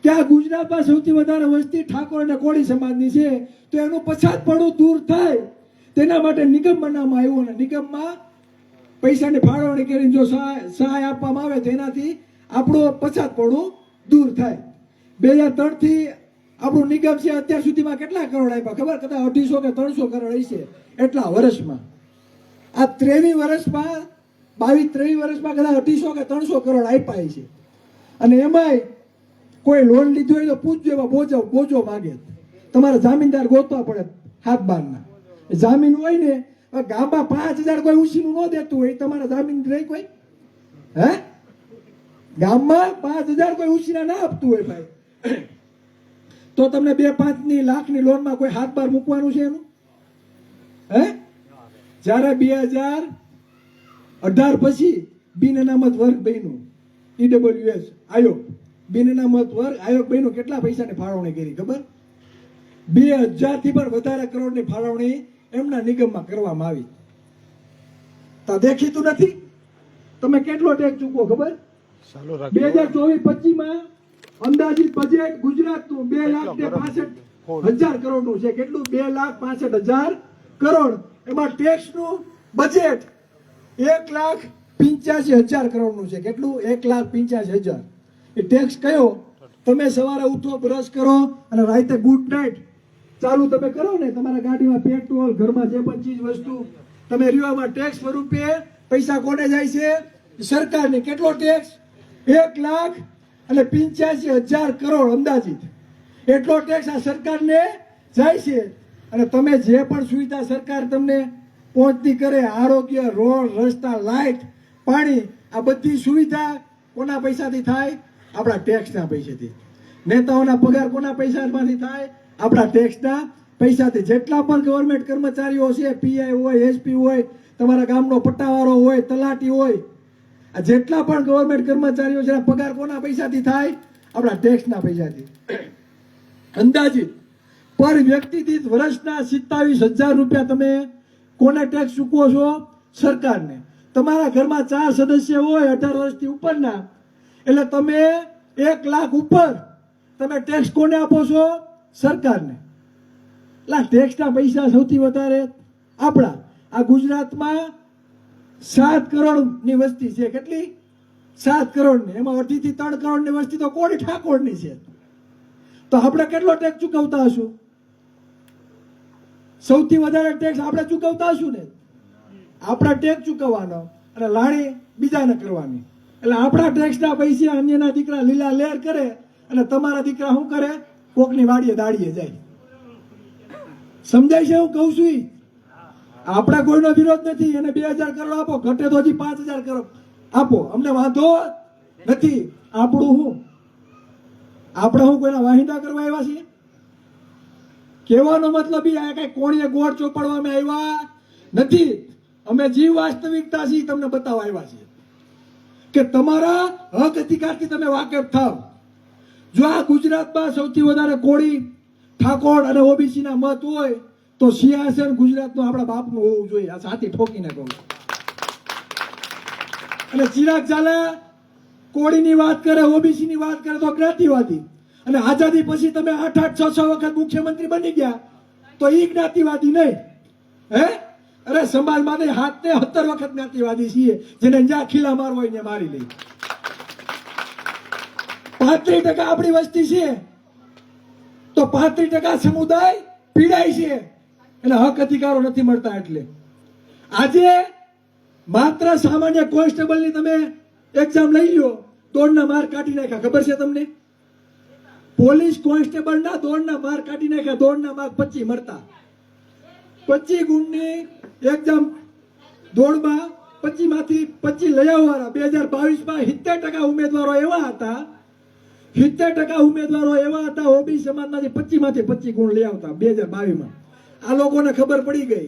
કે આ ગુજરાતમાં સૌથી વધારે વસ્તી ઠાકોર અને કોળી સમાજની છે, તો એનું પછાતપણું દૂર થાય તેના માટે નિગમ બનાવવામાં આવ્યો. અને નિગમમાં પૈસાની ફાળવણી કરીને જો સહાય આપવામાં આવે તો એનાથી આપણું પછાતપણું દૂર થાય. 2003 થી આપણું નિગમ છે, અત્યાર સુધીમાં કેટલા કરોડ આપ્યા ખબર? કદાચ 250 કે 300 કરોડ હશે એટલા વર્ષમાં. આ 23 વર્ષમાં 22-23 વર્ષમાં કદાચ 250 કે 300 કરોડ આપ્યા છે. અને એમાંય કોઈ લોન લીધું હોય તો પૂછજો, એવા બોજો માગે. તમારે જામીનદાર ગોતવા પડે હાથ બારના. જામીન હોય ને, ગામમાં 5000 કોઈ ઉછીનું ન દેતું હોય, તમારા જામીન રહી કોઈ? હે? ગામમાં 5000 કોઈ ઉછીના ના આપતું હોય ભાઈ, તો તમને 2-5 લાખની લોનમાં કોઈ હાથ બાર મૂકવાનું છે એનું? હે? જ્યારે 2018 પછી બિન અનામત વર્ગ બન્યું, EWS આયોગ, બિન અનામત વર્ગ આયોગ બન્યું, કેટલા પૈસાની ફાળવણી કરી ખબર? 2000 થી પણ વધારે કરોડની ફાળવણી એમના નિગમમાં કરવામાં આવી. તો દેખીતું નથી. તમે કેટલો ટેક્સ ચૂકવો ખબર? 2024-25 અંદાજિત બજેટ ગુજરાતનું 2,65,000 કરોડનું છે. કેટલું? 2,65,000 કરોડ. એમાં ટેક્સનું બજેટ 1,85,000 કરોડનું છે. કેટલું? 1,85,000. એ ટેક્સ કયો? તમે સવારે ઉઠો, બ્રશ કરો અને રાતે ગુડ નાઇટ ચાલુ તમે કરો ને, તમારા ગાડીમાં પેટ્રોલ, ઘરમાં જે પણ ચીજ વસ્તુ તમે રહ્યોમાં ટેક્સ સ્વરૂપે પૈસા કોને જાય છે? સરકારને. કેટલો ટેક્સ? 1,85,000 કરોડ અંદાજિત. એટલો ટેક્સ આ સરકારને જાય છે. અને તમે જે પણ સુવિધા સરકાર તમને પહોંચતી કરે, આરોગ્ય, રોડ, રસ્તા, લાઇટ, પાણી, આ બધી સુવિધા કોના પૈસાથી થાય? આપણા ટેક્સના પૈસાથી. નેતાઓના પગાર કોના પૈસામાંથી થાય? આપણા ટેક્સના પૈસાથી. જેટલા પણ ગવર્મેન્ટ કર્મચારીઓ છે, પીઆઈ હોય, એસપી હોય, તમારા ગામનો પટ્ટાવાળો હોય, તલાટી હોય, આ જેટલા પણ ગવર્મેન્ટ કર્મચારીઓ છે, પગાર કોના પૈસાથી થાય? આપણા ટેક્સના પૈસાથી. અંદાજિત પર વ્યક્તિ દીઠ વર્ષના 27,000 રૂપિયા તમે કોને ટેક્સ ચૂકવો છો? સરકારને. તમારા ઘરમાં 4 સદસ્ય હોય 18 વર્ષથી ઉપરના, એટલે તમે 1 લાખ ઉપર તમે ટેક્સ કોને આપો છો? સરકારને. એટલે ટેક્સના પૈસા સૌથી વધારે આપણા. આ ગુજરાતમાં 7 કરોડની વસ્તી છે. કેટલી? 7 કરોડની. એમાં 2.5 થી 3 કરોડની વસ્તી તો કોળી ઠાકોરની છે. તો આપણે કેટલો ટેક્સ ચૂકવતા હશું? સૌથી વધારે ટેક્સ આપણે ચૂકવતા હશું ને. આપણા ટેક્સ ચૂકવવાનો અને લાણી બીજાને કરવાની. એટલે આપણા ટેક્સના પૈસા અન્યના દીકરા લીલા લેર કરે અને તમારા દીકરા શું કરે? કોકની વાડીએ દાડીએ જાય. સમજાય છે હું કહું છું? આપણા કોઈનો વિરોધ નથી. એને 2,000 કરોડ આપો, ઘટે તો હજી 5,000 કરોડ આપો, અમને વાંધો નથી. આપણું હું? આપણે હું કોઈના વાહિંદા કરવા આવ્યા છીએ? કહેવાનો મતલબ એ આ કઈ કોણીએ ગોળ ચોપડવામાં આવ્યા નથી. અમે જીવ વાસ્તવિકતા છીએ તમને બતાવવા આવ્યા છીએ કે તમારા હક અધિકારથી તમે વાકેફ થાવ. જો આ ગુજરાતમાં સૌથી વધારે કોળી, ઠાકોર અને ઓબીસી ના મત હોય તો સિંહાસન ગુજરાતનું આપણા બાપનું હોવું જોઈએ. આ સાથી ઠોકીને કહું. અને ચિરાગ ઝાલા કોળીની વાત કરે, ઓબીસીની વાત કરે તો જ્ઞાતિવાદી. અને આઝાદી પછી તમે 8-8, 6-6 વખત મુખ્યમંત્રી બની ગયા તો એ જ્ઞાતિવાદી નહીં. હે? અરે સમાજમાં 17 વખત જ્ઞાતિવાદી છીએ. જેને જ્યાં ખીલા મારવો હોય ને મારી લઈ. 35% આપણી વસ્તી છે તો 35% સમુદાય પીડાય છે. એને હક અધિકારો નથી મળતા. એટલે આજે માત્ર સામાન્ય કોન્સ્ટેબલની તમે એક્ઝામ લઈ લો, દોડના માર કાઢી નાખ્યા. ખબર છે તમને? પોલીસ કોન્સ્ટેબલના દોડના માર કાઢી નાખ્યા. દોડના માર્ક 25 મળતા. 25 ગુણની એક્ઝામ દોડમાં 25 માંથી 25 લઈ આવવાના. 2022માં 70% ઉમેદવારો એવા હતા, 70% ઉમેદવારો એવા હતા ઓબીસી સમાજમાંથી 25 માંથી 25 ગુણ લઈ આવતા 2022માં. આ લોકોને ખબર પડી ગઈ.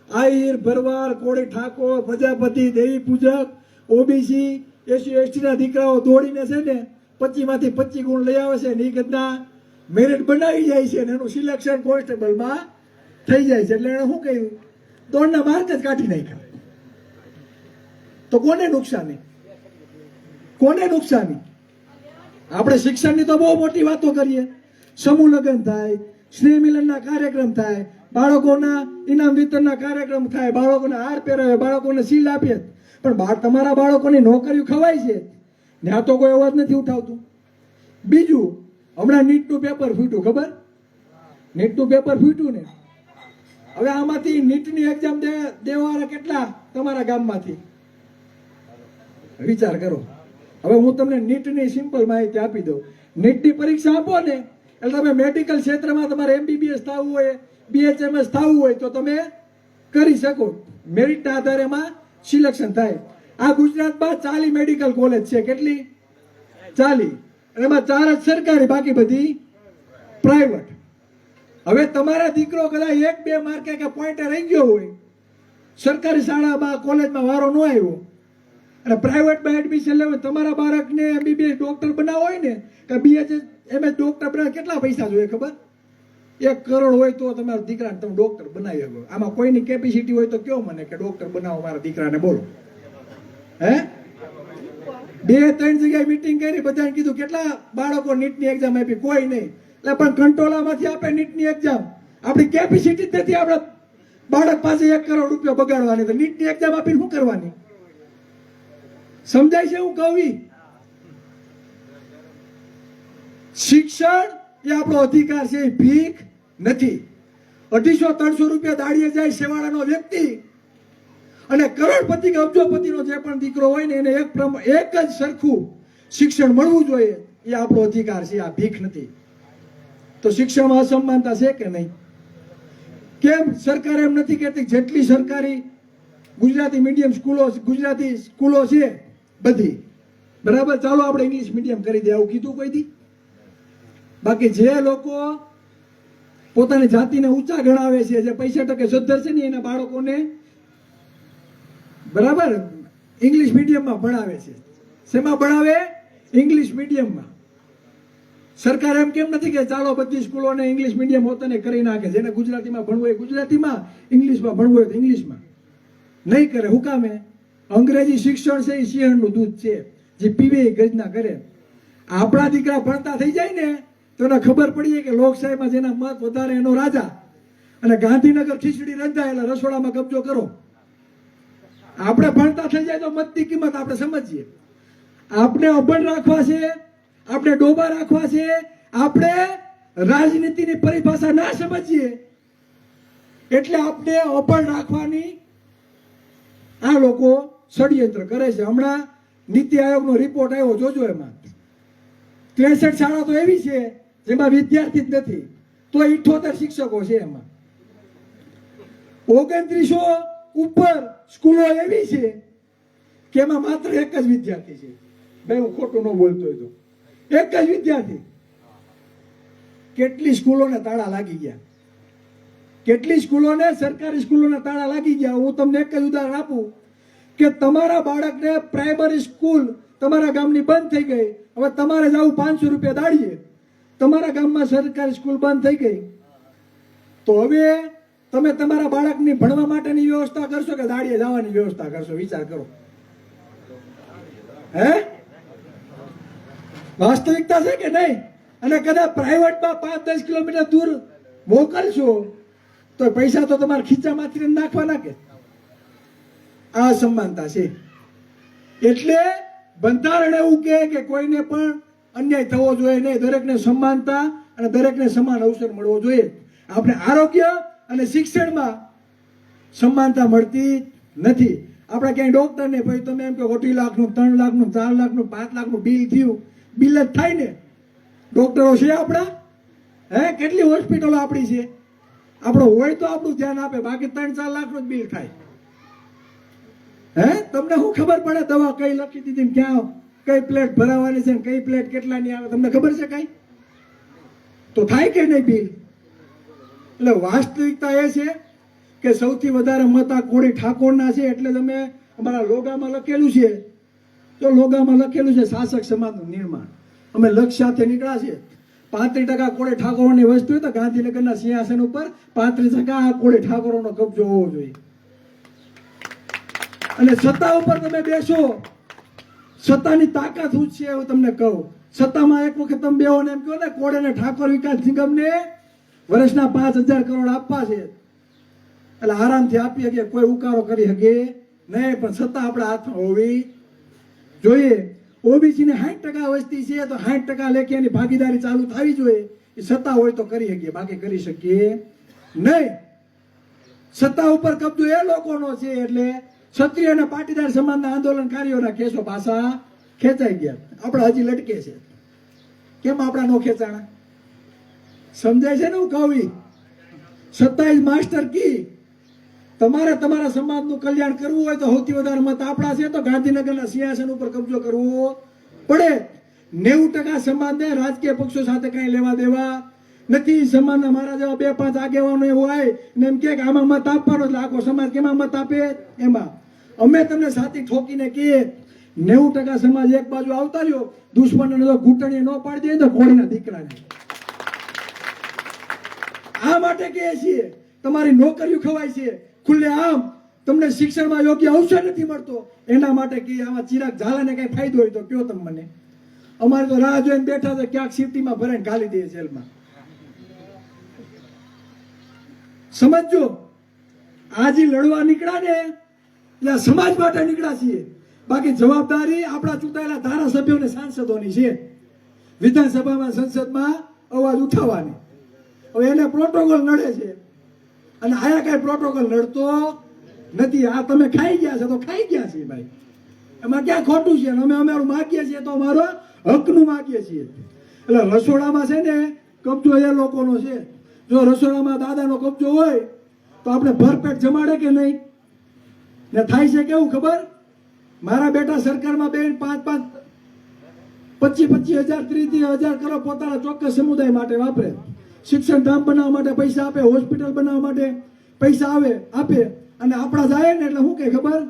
આહિર, ભરવાડ, કોળી, ઠાકોર, પ્રજાપતિ, દેવી પૂજક, ઓબીસી, એસસી એસટી ના દીકરાઓ દોડીને છે ને 25 માંથી 25 ગુણ લઈ આવે છે. નિગતના મેરિટ બનાવી જાય છે અને એનું સિલેક્શન કોન્સ્ટેબલમાં થઈ જાય છે. એટલે એને શું કહ્યું? દોડના માર્ક જ કાઢી નાખ્યા. તો કોને નુકસાની? કોને નુકસાની? આપણે શિક્ષણની તો બહુ મોટી વાતો કરીએ, સમૂહ લગ્ન થાય, સ્નેહ મિલનના કાર્યક્રમ થાય, બાળકોના ઇનામ વિતરણના કાર્યક્રમ થાય, બાળકોને હાર પહેરાવે, બાળકોને સીલ આપીએ, પણ તમારા બાળકોની નોકરીઓ ખવાય છે ત્યાં તો કોઈ અવાજ નથી ઉઠાવતું. બીજું, હમણાં નીટનું પેપર ફૂટ્યું, ખબર? નીટનું પેપર ફૂટ્યું ને, હવે આમાંથી નીટની એક્ઝામ દેવાવાળા કેટલા તમારા ગામમાંથી? વિચાર કરો. હવે હું તમને નીટની સિમ્પલ માહિતી આપી દઉં. નીટની પરીક્ષા આપો ને એટલે તમે મેડિકલ ક્ષેત્રમાં તમારે MBBS થવું હોય, BHMS થવું હોય તો તમે કરી શકો. મેરિટના આધારે એમાં સિલેક્શન થાય. આ ગુજરાતમાં 40 મેડિકલ કોલેજ છે. કેટલી? 40. એમાં 4 જ સરકારી, બાકી બધી પ્રાઇવેટ. હવે તમારા દીકરો કદાચ 1-2 માર્કે કે પોઈન્ટે રહી ગયો હોય, સરકારી શાળામાં કોલેજમાં વારો ન આવ્યો અને પ્રાઇવેટમાં એડમિશન લેવું, તમારા બાળકને MBBS ડોક્ટર બનાવવો હોય ને કે BHMS ડોક્ટર બનાવે, કેટલા પૈસા જોઈએ ખબર? 1 કરોડ હોય તો તમારા દીકરાને તમે ડોક્ટર બનાવી શકો. આમાં કોઈની કેપેસિટી હોય તો કયો મને કે ડોક્ટર બનાવો મારા દીકરાને, બોલો. હે? 2-3 જગ્યાએ મીટિંગ કરી, બધાને કીધું કેટલા બાળકો નીટની એક્ઝામ આપી? કોઈ નહીં. એટલે પણ કંટ્રોલામાંથી આપે નીટની એક્ઝામ. આપણી કેપેસિટી જ નથી આપણા બાળક પાસે 1 કરોડ રૂપિયા બગાડવાની, તો નીટની એક્ઝામ આપીને શું કરવાની? સમજાય છે હું કહું? શિક્ષણ એ આપણો અધિકાર છે, ભીખ નથી. 250-300 રૂપિયા દાડીએ જાય સેવાળાનો વ્યક્તિ અને કરોડપતિ કે અબજોપતિનો જે પણ દીકરો હોય ને એને એક જ સરખું શિક્ષણ મળવું જોઈએ, એ આપણો અધિકાર છે, આ ભીખ નથી. તો શિક્ષણમાં અસમાનતા છે કે નહીં? કેમ સરકાર એમ નથી કહેતી જેટલી સરકારી ગુજરાતી મીડિયમ સ્કૂલો, ગુજરાતી સ્કૂલો છે બધી બરાબર, ચાલો આપણે ઇંગ્લિશ મીડિયમ કરી દે, આવું કીધું કોઈ દી? બાકી જે લોકો પોતાની જાતિને ઊંચા ગણાવે છે, જે પૈસા ટકે સદ્ધર છે ને એના બાળકોને બરાબર ઇંગ્લિશ મીડિયમમાં ભણાવે છે. શેમાં ભણાવે? ઇંગ્લિશ મીડિયમમાં. સરકાર એમ કેમ નથી કે ચાલો બધી સ્કૂલોને ઇંગ્લિશ મીડિયમ હોતાને કરી નાખે, જેને ગુજરાતીમાં ભણવું હોય ગુજરાતીમાં, ઇંગ્લિશમાં ભણવું હોય તો ઇંગ્લિશમાં. નહીં કરે. હું કામે? અંગ્રેજી શિક્ષણ છે એ સિંહણનું દૂધ છે, જે પીવે એ ગર્જના કરે. આપણા દીકરા ભણતા થઈ જાય ને તો એને ખબર પડી કે લોકશાહીમાં જેના મત વધારે એનો રાજા, અને ગાંધીનગર ખીચડી રંધાય એટલે રસોડામાં કબજો કરો. આપણે ભણતા થઈ જાય તો મતની કિંમત આપણે સમજીએ. આપણે અભણ રાખવા છે, આપણે ડોબા રાખવા છે, આપણે રાજનીતિની પરિભાષા ના સમજીએ એટલે આપણે અભણ રાખવાની આ લોકો ષડયંત્ર કરે છે. હમણાં નીતિ આયોગનો રિપોર્ટ આવ્યો, જોજો. એમાં 63 શાળા તો એવી છે જેમાં વિદ્યાર્થી જ નથી, તો 78 શિક્ષકો છે. એમાં 2900 ઉપર સ્કૂલો એવી છે કે એમાં માત્ર 1 જ વિદ્યાર્થી છે. ભાઈ હું ખોટું ન બોલતો હોય તો 1 જ વિદ્યાર્થી. કેટલી સ્કૂલોને તાળા લાગી ગયા, કેટલી સ્કૂલોને, સરકારી સ્કૂલોને તાળા લાગી ગયા. હું તમને એક જ ઉદાહરણ આપું કે તમારા બાળકને પ્રાઇમરી સ્કૂલ તમારા ગામની બંધ થઈ ગઈ, હવે તમારે જવું 500 રૂપિયા દાડીએ, તમારા ગામમાં સરકારી સ્કૂલ બંધ થઈ ગઈ, તો હવે તમે તમારા બાળકની ભણવા માટેની વ્યવસ્થા કરશો કે દાડીએ જવાની વ્યવસ્થા કરશો? વિચાર કરો. હે? વાસ્તવિકતા છે કે નહીં? અને કદાચ પ્રાઇવેટમાં 5-10 કિલોમીટર દૂર મોકલશો તો પૈસા તો તમારા ખીચામાંથી નાખવાના કે? આ અસમાનતા છે. એટલે બંધારણ એવું કહે કે કોઈને પણ અન્યાય થવો જોઈએ નહીં, દરેકને સમાનતા અને દરેકને સમાન અવસર મળવો જોઈએ. આપણે આરોગ્ય અને શિક્ષણમાં સમાનતા મળતી નથી. આપણે ક્યાંય ડોક્ટરને ભાઈ તમે એમ કે 2 લાખનું, 3 લાખનું, 4 લાખનું, 5 લાખનું બિલ થયું, બિલ જ થાય ને. ડોક્ટરો છે આપણા? હે? કેટલી હોસ્પિટલો આપણી છે? આપણો હોય તો આપણું ધ્યાન આપે, બાકી 3-4 લાખનું જ બિલ થાય. હે? તમને શું ખબર પડે દવા કઈ લખી દીધી, ક્યાં કઈ પ્લેટ ભરાવાની છે, કઈ પ્લેટ કેટલાની આવે, તમને ખબર છે કઈ? તો થાય કે નહીં બિલ? એટલે વાસ્તવિકતા એ છે કે સૌથી વધારે મત આ કોળી ઠાકોરના છે. એટલે તમે અમારા લોગામાં લખેલું છે, તો લોગામાં લખેલું છે શાસક સમાજનું નિર્માણ. અમે લક્ષ્ય સાથે નીકળ્યા છીએ. 35% કોળી ઠાકોરોની વસ્તુ હોય તો ગાંધીનગરના સિંહાસન ઉપર 35% આ કોળી ઠાકોરોનો કબજો હોવો જોઈએ. અને સત્તા ઉપર તમે બેસો, સત્તાની તાકાત શું છે હું તમને કહું. સત્તામાં એક વખત તમે બેહો ને એમ કહો ને કોડે ને ઠાકોર વિકાસ નિગમને વર્ષના 5,000 કરોડ આપવા છે, એટલે આરામથી આપી શકીએ, કોઈ ઉકારો કરી શકે નહીં. પણ સત્તા આપણા હાથમાં હોવી જોઈએ. ઓબીસી ને 60% વસ્તી છે તો 60% લેખે એની ભાગીદારી ચાલુ થવી જોઈએ. એ સત્તા હોય તો કરી શકીએ, બાકી કરી શકીએ નહીં. સત્તા ઉપર કબજો એ લોકોનો છે એટલે ક્ષત્રિય અને પાટીદાર સમાજના આંદોલનકારીઓના કેસો પાછા ખેંચાઈ ગયા. આપણા હજી લટકે છે. કેમ આપણા નો ખેંચાણા? સમજાય છે ને હું કહું? સત્તા ઇઝ માસ્ટર કી. તમારે તમારા સમાજનું કલ્યાણ કરવું હોય તો સૌથી વધારે મત આપણા છે તો ગાંધીનગરના સિંહાસન ઉપર કબજો કરવો પડે. 90% સમાજને રાજકીય પક્ષો સાથે કઈ લેવા દેવા નથી. સમાજના મારા જેવા 2-5 આગેવાનો એવું હોય ને એમ કે આમાં મત આપવાનો, એટલે આખો સમાજ કેમાં મત આપે એમાં. અમે તમને સાથી ઠોકીને કહીએ 90% સમાજ એક બાજુ આવતા રહ્યો, દુશ્મનને તો ઘૂંટણીએ ન પાડી દે તો ઘોડીના દીકરાને. આ માટે કહીએ છીએ તમારી નોકરીઓ ખવાય છે ખુલ્લે આમ, તમને શિક્ષણમાં યોગ્ય અવસર નથી મળતો, એના માટે કે આમાં ચિરાગ ઝાલાને કઈ ફાયદો હોય તો કયો તમે મને. અમારે તો રાહ જોઈને બેઠા છે ક્યાંક સિટીમાં ભરાઈને ગાલી દે જેલમાં. સમજો, આજે લડવા નીકળ્યા ને એટલે સમાજ માટે નીકળ્યા છીએ. બાકી જવાબદારી આપણા ચૂંટાયેલા ધારાસભ્યો અને સાંસદોની છે. વિધાનસભામાં સંસદમાં અવાજ ઉઠાવવાની. હવે એને પ્રોટોકોલ નડે છે અને આયા કઈ પ્રોટોકોલ નડતો નથી. આ તમે ખાઈ ગયા છો તો ખાઈ ગયા છીએ ભાઈ, એમાં ક્યાં ખોટું છે? અમે અમારું માગીએ છીએ તો અમારો હકનું માગીએ છીએ. એટલે રસોડામાં છે ને કબજો એ લોકોનો છે. જો રસોડામાં દાદાનો કબજો હોય તો આપણે ભરપેટ જમાડે કે નહીં? ને થાય છે કેવું ખબર? મારા બેટા સરકારમાં બેન 5-5, 25-25 હજાર, 30-30 હજાર કરોડ પોતાના ચોક્કસ સમુદાય માટે વાપરે. શિક્ષણ ધામ બનાવવા માટે પૈસા આપે, હોસ્પિટલ બનાવવા માટે પૈસા આપે. અને આપણા જાય ને એટલે શું કે ખબર?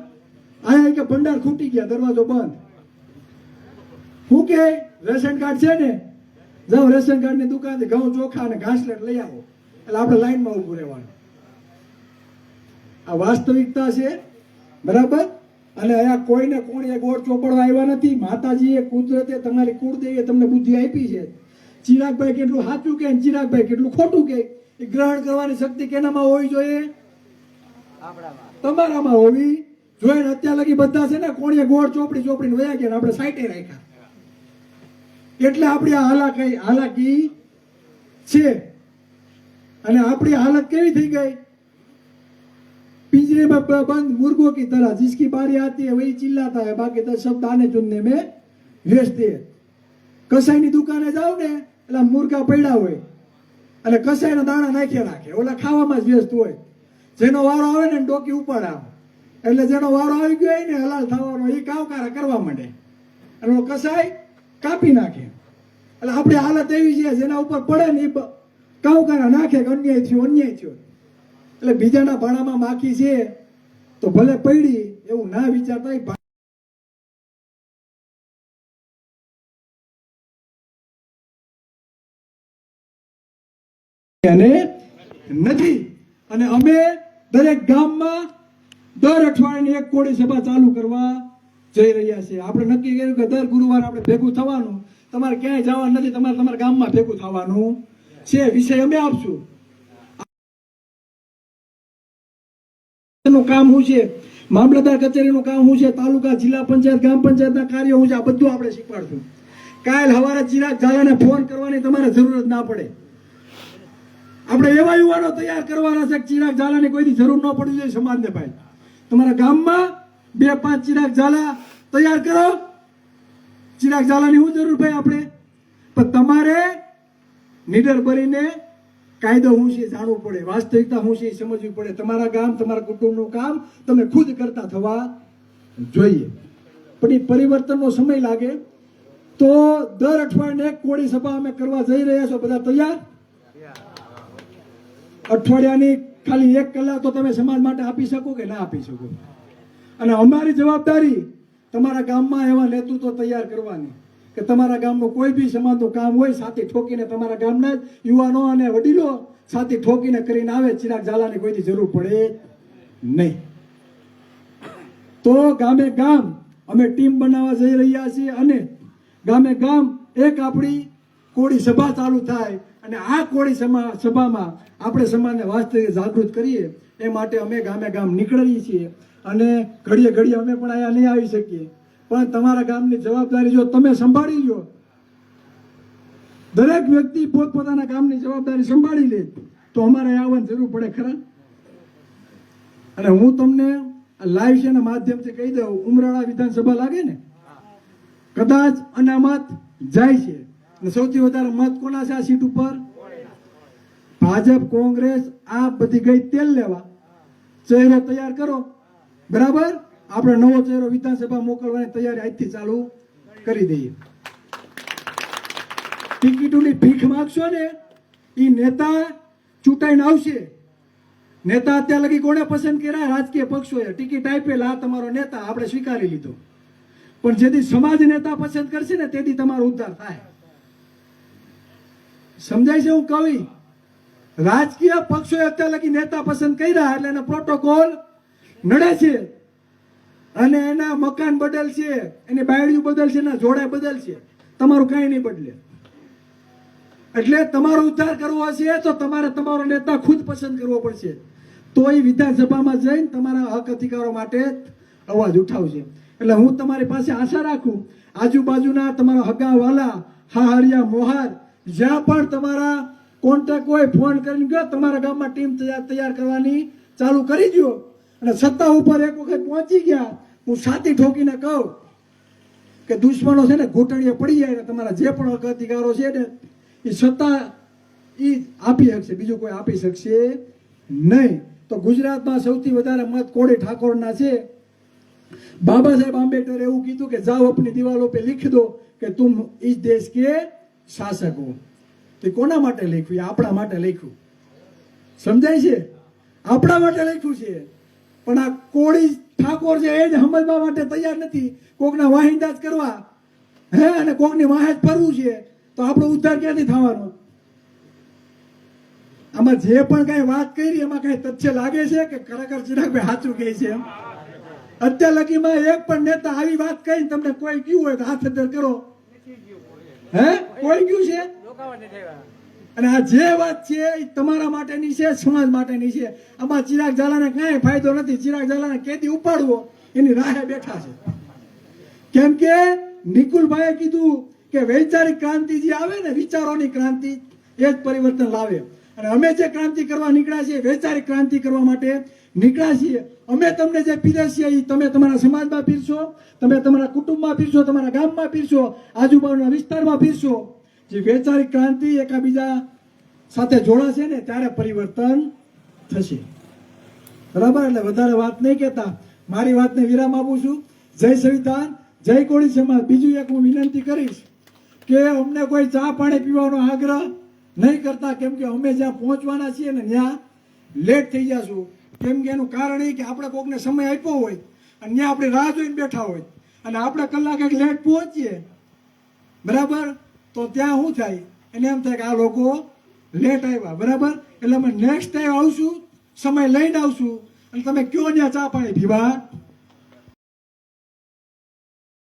આયા કે ભંડાર ખૂટી ગયા, દરવાજો બંધ. શું કે રેશન કાર્ડ છે ને, જાઓ રેશન કાર્ડ ની દુકાનથી ઘઉં ચોખા અને ઘાસલેટ લઈ આવો, એટલે આપણે લાઈનમાં ઉભું રહેવાનું. આ વાસ્તવિકતા છે, બરાબર? અને અહીંયા કોઈને કોણીએ ગોળ ચોપડવા આવ્યા નથી. માતાજીએ કુદરતે તમારી કુળદેવીએ તમને બુદ્ધિ આપી છે. ચિરાગભાઈ કેટલું સાચું કે ચિરાગભાઈ કેટલું ખોટું કે એ ગ્રહણ કરવાની શક્તિ કેનામાં હોવી જોઈએ? તમારામાં હોવી જોઈએ. અત્યાર લગી બધા છે ને કોણીએ ગોળ ચોપડીને વયા ગયા, આપણે સાઈટે રાખ્યા. એટલે આપણી આ હાલાકી છે. અને આપણી હાલત કેવી થઈ ગઈ? पिंजरे में बंद मुर्गों की तरह, जिसकी बारी आती है वही चिल्लाता है, बाकी तो सब दाने चुनने में व्यस्त है. कसाईनी दुकाने जाओ ने એટલે મુર્ગા પડ્યા હોય અને કસાઈના દાણા નાખ્યા રાખે, ઓલા ખાવામાં જ વ્યસ્ત હોય. જેનો વારો આવે ને ડોકી ઉપાડ એટલે જેનો વારો આવી ગયો હોય ને હલાલ થવાનો એ કાવકારા કરવા માંડે અને કસાઈ કાપી નાખે. એટલે આપણી હાલત એવી છે જેના ઉપર પડે ને એ કાવકારા નાખે કે અન્યાય થયો. એટલે બીજાના ભાણામાં માખી છે તો ભલે પડી એવું ના વિચારતા. અને નથી. અને અમે દરેક ગામમાં દર અઠવાડિયે એક કોળી સભા ચાલુ કરવા જઈ રહ્યા છીએ. આપણે નક્કી કર્યું કે દર ગુરુવાર આપણે ભેગું થવાનું. તમારે ક્યાંય જવાનું નથી, તમારે તમારા ગામમાં ભેગું થવાનું છે. વિષય અમે આપશું. કામ શું છે, મામલતદાર કચેરીનું કામ શું છે, તાલુકા જિલ્લા પંચાયત ગ્રામ પંચાયતના કાર્યો શું છે, આ બધું આપણે શીખવાડશું. કાલ સવારે ચિરાગ ઝાલાને ફોન કરવાની તમારે જરૂર ના પડે. આપણે એવા યુવાનો તૈયાર કરવાના છે કે ચિરાગ ઝાલાની કોઈની જરૂર ન પડવી જોઈએ સમાજને. ભાઈ તમારા ગામમાં 2-5 ચિરાગ ઝાલા તૈયાર કરો. ચિરાગ ઝાલાની શું જરૂર ભાઈ આપણે? પણ તમારે નીડર બનીને કાયદો શું છે જાણવું પડે, વાસ્તવિકતા શું છે સમજવી પડે. તમારા ગામ તમારા કુટુંબનું કામ તમે ખુદ કરતા થવા જોઈએ. પણ એ પરિવર્તનનો સમય લાગે. તો દર અઠવાડિયે એક કોળી સભા અમે કરવા જઈ રહ્યા છો. બધા તૈયાર? અઠવાડિયાની ખાલી 1 કલાક તો તમે સમાજ માટે આપી શકો કે ના આપી શકો? અને અમારી જવાબદારી તમારા ગામમાં એવા નેતૃત્વ તૈયાર કરવાની કે તમારા ગામનું કોઈ બી સમાજનું કામ હોય સાથે ઠોકીને તમારા ગામના યુવાનો અને વડીલો સાથે ઠોકીને કરીને આવે. ચિરાગ ઝાલાની કોઈની જરૂર પડે નહીં. તો ગામે ગામ અમે ટીમ બનાવવા જઈ રહ્યા છીએ અને ગામે ગામ એક આપણી કોળી સભા ચાલુ થાય અને આ કોળી સભામાં આપણે સમાજને વાસ્તવિક જાગૃત કરીએ એ માટે અમે ગામે ગામ નીકળીએ છીએ અને ઘડીએ ઘડીએ અમે પણ અહીંયા નહીં આવી શકીએ, પણ તમારા ગામની જવાબદારી જો તમે સંભાળી લો, દરેક વ્યક્તિ પોતપોતાના ગામની જવાબદારી સંભાળી લે તો અમારે આવવાની જરૂર પડે ખરા. અને હું તમને લાઈવ છે માધ્યમથી કહી દઉં, ઉમરાળા વિધાનસભા લાગે ને, કદાચ અનામત જાય છે અને સૌથી વધારે મત કોના છે આ સીટ ઉપર? ભાજપ, કોંગ્રેસ આ બધી ગઈ તેલ લેવા. ચહેરો તૈયાર કરો, બરાબર. આપણે નવો ચહેરો વિધાનસભા મોકલવાની તૈયારી આજથી ચાલુ કરી દઈએ. ટિકિટોની ભીખ માંગશો ને, એ નેતા ચૂંટાઈને આવશે. નેતા અત્યાર લગી કોને પસંદ કર્યા? રાજકીય પક્ષોએ ટિકિટ આપેલા, આ તમારો નેતા, આપણે સ્વીકારી લીધો. પણ જેથી સમાજ નેતા પસંદ કરશે ને તેથી તમારો ઉદ્ધાર થાય. સમજાય છે હું કવિ? રાજકીય પક્ષોએ અત્યાર લગી નેતા પસંદ કર્યા એટલે એના પ્રોટોકોલ નડે છે અને એના મકાન બદલશે, એની બાયડીઓ બદલશે, એના જોડે બદલશે, તમારું કઈ નહીં બદલે. એટલે તમારો ઉદ્ધાર કરવો હશે તો તમારે તમારો નેતા ખુદ પસંદ કરવો પડશે, તો એ વિધાનસભામાં જઈને તમારા હક અધિકારો માટે અવાજ ઉઠાવશે. એટલે હું તમારી પાસે આશા રાખું, આજુબાજુના તમારા હગા વાલા, હાહરિયા, મોહાર, જ્યાં પણ તમારા કોન્ટેક્ટ હોય, ફોન કરીને ગયો તમારા ગામમાં ટીમ તૈયાર કરવાની ચાલુ કરી દો. અને સત્તા ઉપર એક વખત પહોંચી ગયા, હું છાતી ઠોકીને કહું કે દુશ્મનો છે ને ઘૂંટણીએ પડી જાય ને તમારા જે પણ હક અધિકારો છે ને એ સત્તા એ આપી શકશે, બીજું કોઈ આપી શકશે નહીં. તો ગુજરાતમાં સૌથી વધારે મત કોળી ઠાકોરના છે. બાબા સાહેબ આંબેડકરે એવું કીધું કે જાઓ अपनी दीवारों पे लिख दो કે तुम इस देश के शासक हो. તો કોના માટે લખ્યું? આપણા માટે લખ્યું. સમજાય છે? આપણા માટે લખ્યું છે. પણ આ કોળી ઠાકોર છે એ જ સમજવા માટે તૈયાર નથી. કોકના વાહિંદા જ કરવા હે અને કોકની વાહે જ ફરવું છે, તો આપણો ઉદ્ધાર ક્યાંથી થવાનો? આમાં જે પણ કઈ વાત કરી એમાં કઈ તથ્ય લાગે છે કે ખરેખર ચિરાગભાઈ સાચું કહે છે? અત્યાર લગીમાં એક પણ નેતા આવી વાત કરી તમને કોઈ કયું હોય તો હાથ અદ્ધર કરો? હે કોઈ કયું છે? અને આ જે વાત છે એ તમારા માટેની છે, સમાજ માટેની છે. આમાં ચિરાગ ઝાલાને કાંઈ ફાયદો નથી. ચિરાગ ઝાલાને કેદી ઉપાડવો એની રાહે બેઠા છે. કેમ કે નિકુલભાઈએ કીધું કે વૈચારિક ક્રાંતિ જે આવે ને, વિચારોની ક્રાંતિ, એ જ પરિવર્તન લાવે. અને અમે જે ક્રાંતિ કરવા નીકળ્યા છીએ, વૈચારિક ક્રાંતિ કરવા માટે નીકળ્યા છીએ. અમે તમને જે પીરસીએ એ તમે તમારા સમાજમાં પીરશો, તમે તમારા કુટુંબમાં પીરશો, તમારા ગામમાં પીરશો, આજુબાજુના વિસ્તારમાં પીરશો. જે વૈચારિક ક્રાંતિ એકાબીજા સાથે જોડાશે ને ત્યારે પરિવર્તન થશે. બરાબર? એટલે વધારે વાત નહીં કહેતા મારી વાતને વિરામ આપું છું. જય સંવિધાન, જય કોળી સમાજ. બીજું એક હું વિનંતી કરીશ કે અમને કોઈ ચા પાણી પીવાનો આગ્રહ નહીં કરતા, કેમ કે અમે જ્યાં પહોંચવાના છીએ ને ત્યાં લેટ થઈ જશું. કેમ કે એનું કારણ એ કે આપણે કોકને સમય આપ્યો હોય અને ત્યાં આપણે રાહ જોઈને બેઠા હોય અને આપણે કલાક એક લેટ પહોંચીએ, બરાબર, તો ત્યાં શું થાય? એને એમ થાય કે આ લોકો લેટ આવ્યા, બરાબર. એટલે અમે નેક્સ્ટ ટાઈમ આવશું, સમય લઈને આવશું અને તમે કયો ત્યાં ચા પાણી પીવા